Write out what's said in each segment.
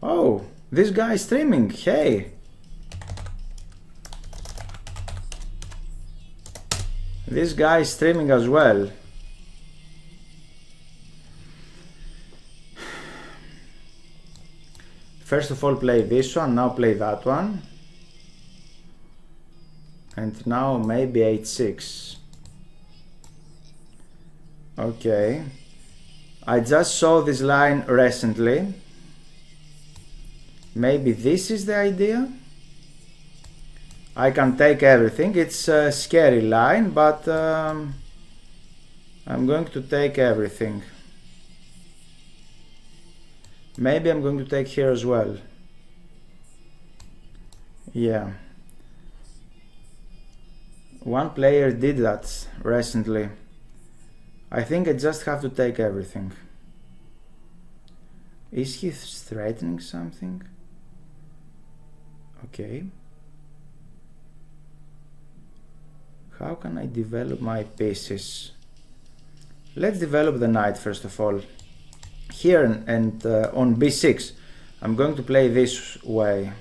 Oh, this guy is streaming. Hey. This guy is streaming as well. First of all, play this one, now play that one. And now maybe h6. Okay. I just saw this line recently. Maybe this is the idea. I can take everything. It's a scary line, but I'm going to take everything. Maybe I'm going to take here as well. Yeah. One player did that recently. I think I just have to take everything. Is he threatening something? Okay. How can I develop my pieces? Let's develop the knight first of all. Here and on b6, I'm going to play this way.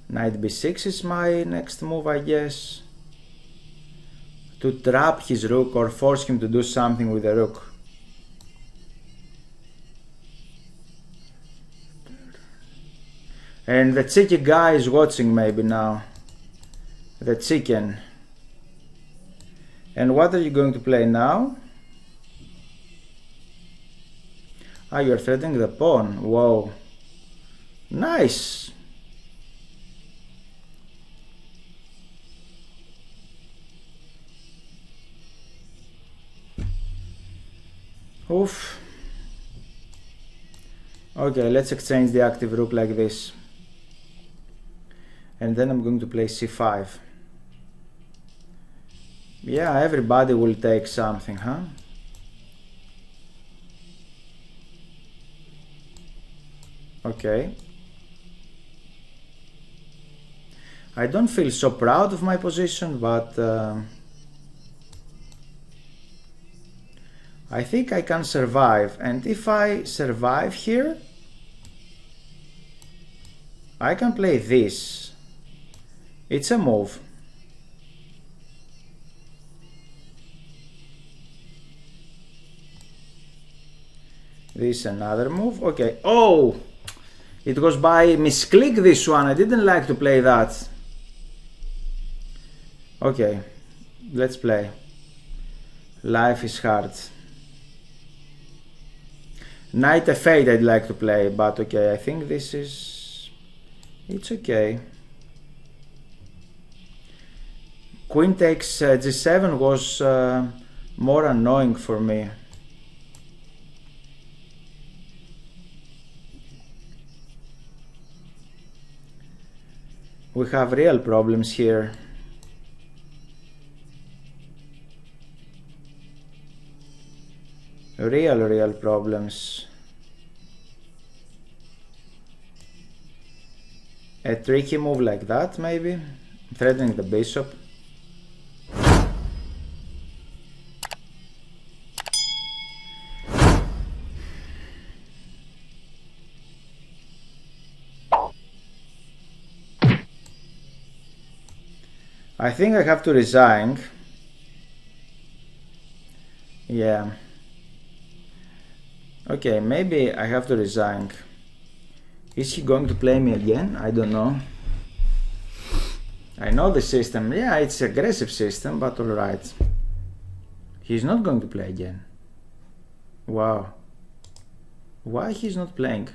Knight b6 is my next move, I guess. To trap his rook or force him to do something with the rook. And the cheeky guy is watching maybe now. The chicken. And what are you going to play now? Ah, you're threatening the pawn. Whoa. Nice. Oof. Okay, let's exchange the active rook like this. And then I'm going to play c5. Yeah, everybody will take something, huh? Okay. I don't feel so proud of my position, but I think I can survive. And if I survive here, I can play this. It's a move. This is another move. Okay. Oh! It was by misclick this one. I didn't like to play that. Okay. Let's play. Life is hard. Knight f8 I'd like to play, but okay, I think this is... It's okay. Queen takes g7 was more annoying for me. We have real problems here. Real problems. A tricky move like that, maybe? Threatening the bishop. I think I have to resign. Yeah. Okay, maybe I have to resign. Is he going to play me again? I don't know. I know the system. Yeah, it's an aggressive system, but alright. He's not going to play again. Wow. Why he's not playing?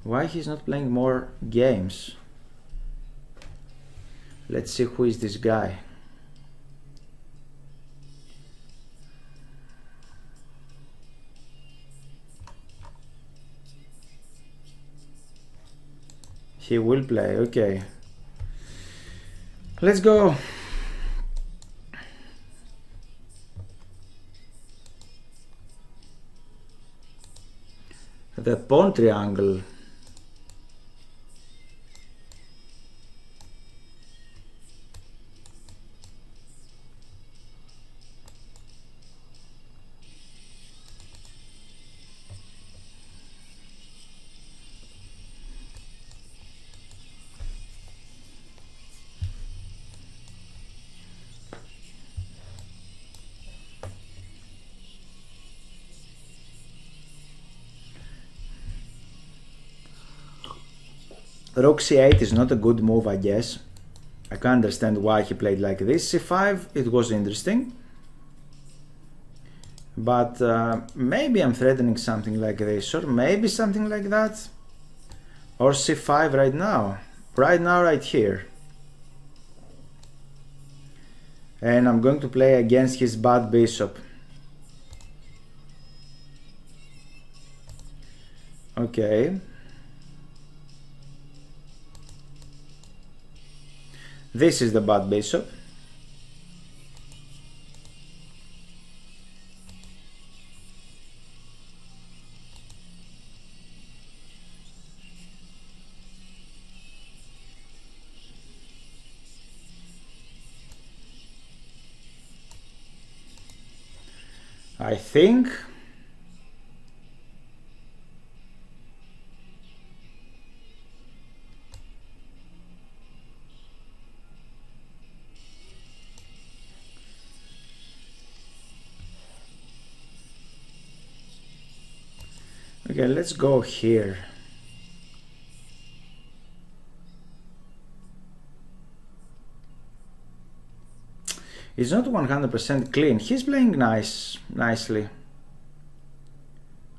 Why he's not playing more games? Let's see who is this guy. He will play, okay. Let's go. The pawn triangle. Rook c8 is not a good move, I guess. I can't understand why he played like this. c5, it was interesting. But maybe I'm threatening something like this, or maybe something like that. Or c5 right now. Right now, right here. And I'm going to play against his bad bishop. Okay. This is the bad bishop. I think okay, let's go here. It's not 100% clean. He's playing nicely.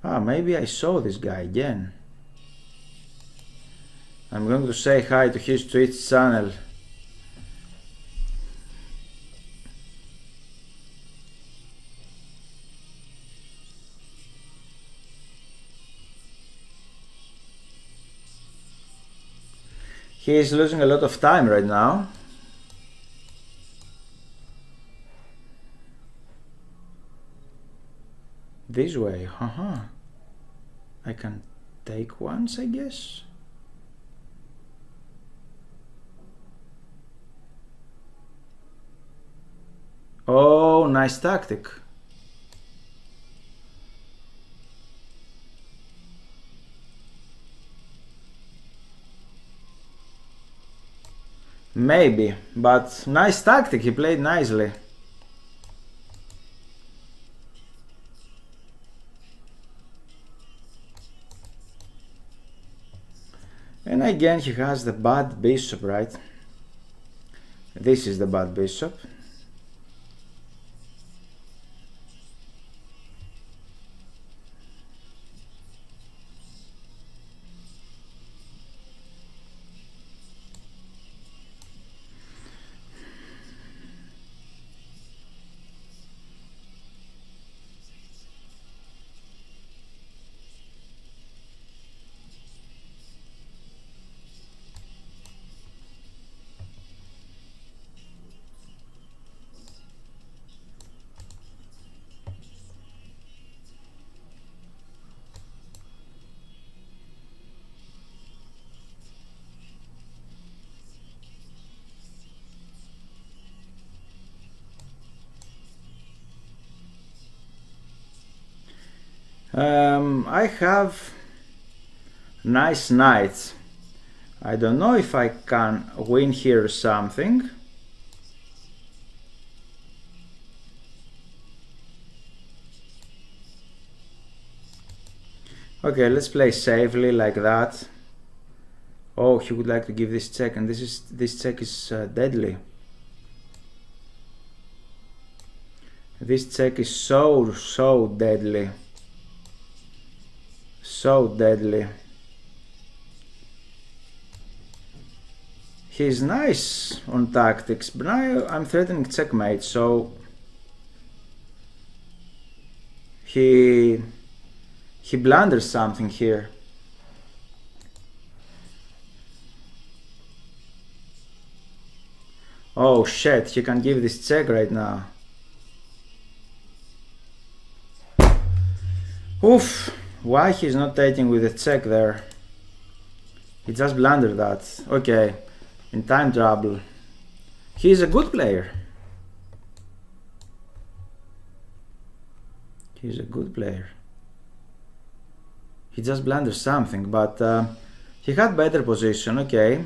Ah, maybe I saw this guy again. I'm going to say hi to his Twitch channel. He is losing a lot of time right now. This way, I can take once, I guess. Oh, nice tactic. Maybe, but nice tactic, he played nicely. And again he has the bad bishop, right? This is the bad bishop. I have nice knights. I don't know if I can win here something. Okay, let's play safely like that. Oh, he would like to give this check, and this check is deadly. This check is so deadly. So deadly. He's nice on tactics, but now I'm threatening checkmate, so he blunders something here. Oh shit, he can give this check right now. Oof. Why he's not taking with a check there? He just blundered that. Okay, in time trouble. He's a good player. He's a good player. He just blundered something, but he had better position. Okay.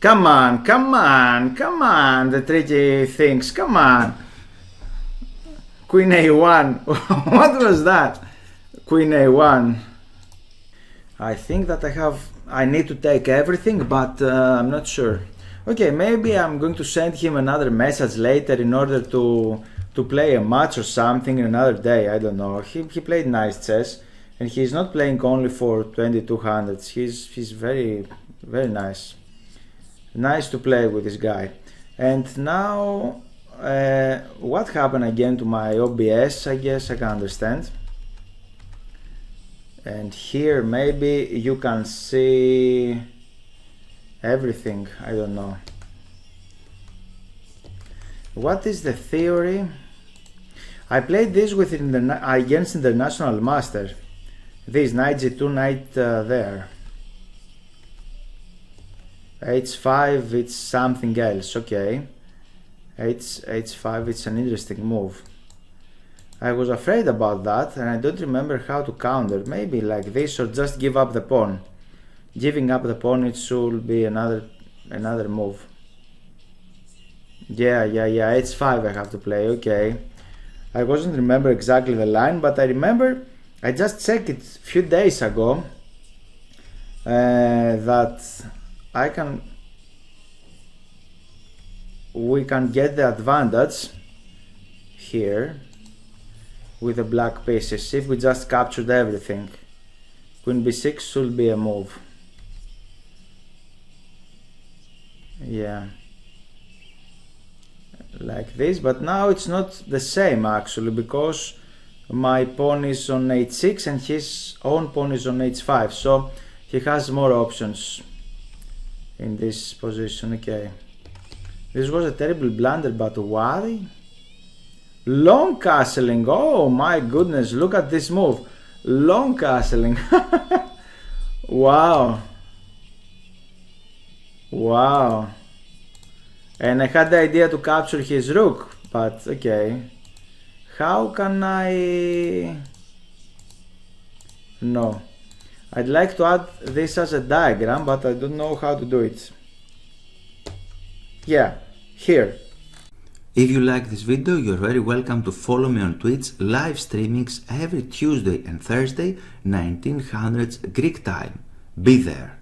Come on, come on, come on, the tricky things, come on. Queen a1. What was that? Queen a1. I think that I need to take everything, but I'm not sure. Okay, maybe I'm going to send him another message later in order to play a match or something another day. I don't know. He played nice chess, and he's not playing only for 2200. He's very nice. Nice to play with this guy. And now, what happened again to my OBS? I guess I can understand. And here maybe you can see everything. I don't know. What is the theory? I played this with against International Master. This knight g2, knight there. h5, it's something else. Okay. h5, it's an interesting move. I was afraid about that, and I don't remember how to counter. Maybe like this, or just give up the pawn. Giving up the pawn, it should be another move. Yeah, h5 I have to play. Okay. I wasn't remember exactly the line, but I remember I just checked it a few days ago that we can get the advantage here with the black pieces if we just captured everything. Queen b6 should be a move. Yeah, like this, but now it's not the same actually, because my pawn is on h6 and his own pawn is on h5, so he has more options in this position. Okay, this was a terrible blunder, but why? Long castling. Oh my goodness, look at this move. Long castling. Wow. Wow. And I had the idea to capture his rook, but okay. How can I... No. I'd like to add this as a diagram, but I don't know how to do it. Yeah, here. If you like this video, you're very welcome to follow me on Twitch, live streamings every Tuesday and Thursday, 1900 Greek time. Be there.